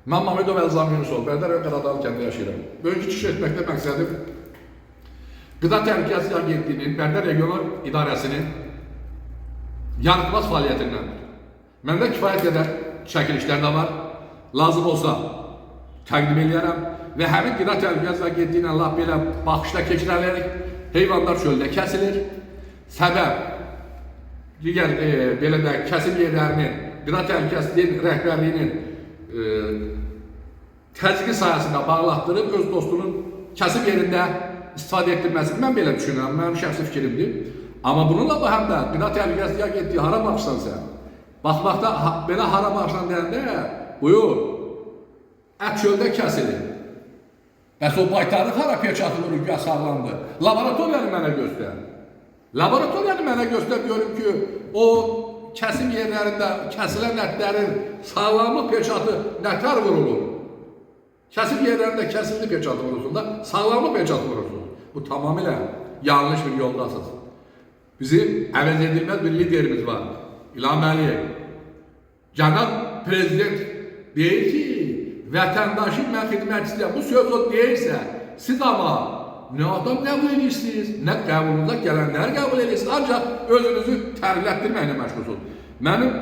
Mən Mamedov Əlzam Yunusov, Bərdər və Qaradağlı kəndə yaşayıram. Bugünkü çıxış etməkdə məqsədim Qida Təhlükəsizliyi Agentliyinin Bərdər Regional İdarəsinin yanıtmaz fəaliyyətindəndir. Məndə kifayət qədər çəkilişlər də var. Lazım olsa təqdim edərəm və həmin Qida Təhlükəsizliyi Agentliyi ilə lap belə baxışda keçirilərək heyvanlar çöldə kəsilir. Səbəb digər belə də kəsim yerlərinin Qida Təhlükəsizliyi rəhbərliyinin təzyiqi sayəsində bağlatdırıb öz dostunun kəsim yerində istifadə etdirməsini mən belə düşünürəm, mənim şəxsi fikrimdir. Amma bununla da həm də Qida Təhlükəsizliyi Agentliyi hara baxırsansa, baxmaqda belə hara baxırsan deyəndə, buyur, ət çöldə kəsilir. Bəs o baytarı hara peçatılır, güya sağlamdır. Laboratoriyanı mənə göstər. Laboratoriyanı mənə göstər, görüm ki, o kəsim yerlərində kəsilən ətlərin sağlamlıq peçatı nətər vurulur? Kəsim yerlərində kəsildi peçatı vurulsun da, sağlamlıq peçatı vurulsun. Bu tamamilə yanlış bir yoldasınız. Bizim əvəz edilməz bir liderimiz var, İlham Əliyev. Cənab Prezident deyir ki, vətəndaşın mən xidmətçisiyəm. Bu söz o deyirsə, siz ama ne adam qəbul edirsiniz, nə qəbulunuza gələnləri qəbul edirsiniz, ancaq özünüzü təriflətdirməklə məşğulsunuz. Mənim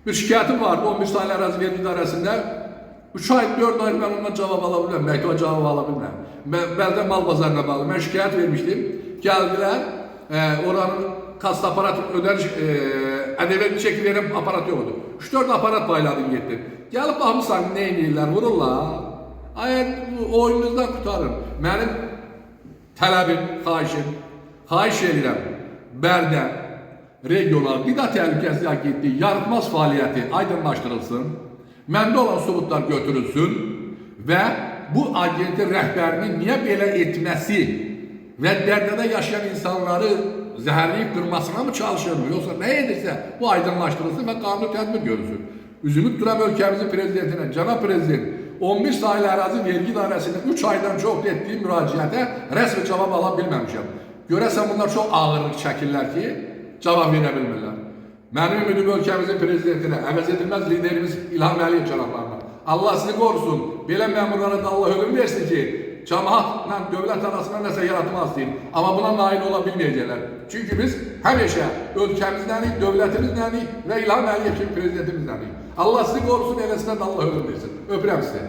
bir şikayətim vardı 11 sayılı ərazi vergi idarəsində. 3 ay, 4 ay mən ondan cavab ala bilməm, məktuba cavab ala bilməm. Bəldə mal bazarına bağlı. Mən şikayət vermişdim. Gəldilər, oranın kassa aparat ödəniş, ədəvət çeki verəm aparat yoxdur. 3-4 aparat payladım getdim. Gəlib baxmışsan, nə edirlər, vururlar. Oyununuzdan qutarın. Mənim tələbim, xahiş edirəm, Bərdə Regional Qida Təhlükəsizliyi Agentliyi yanıtmaz fəaliyyəti aydınlaşdırılsın, məndə olan sübutlar götürülsün və bu agentin rəhbərinin niyə belə etməsi və Bərdədə yaşayan insanları zəhərləyib qırmasına mı çalışır, yoxsa nə edirsə bu aydınlaşdırılsın və qanuni tədbir görülsün. Üzümü tuturam ölkəmizin prezidentinə, cənab prezident, 11 sayılı ərazi vergi idarəsində 3 aydan çox etdiyim müraciətə rəsmi cavab ala bilməmişəm. Görəsən bunlar çox ağırlıq çəkirlər ki, cavab verə bilmirlər. Mənim ümidim ölkəmizin prezidentinə, əvəz edilməz liderimiz İlham Əliyev cənablarına. Allah sizi qorusun, belə məmurlara da Allah ölüm versin ki, cəmaatla dövlət arasında nəsə yaratmaz deyil. Amma buna nail ola bilməyəcəklər. Çünki biz həmişə ölkəmizdənik, dövlətimizlənik və İlham Əliyev kimi prezidentimizlənik. Allah sizi qorusun, eləsinə də Allah ölüm versin. Öpürəm sizi.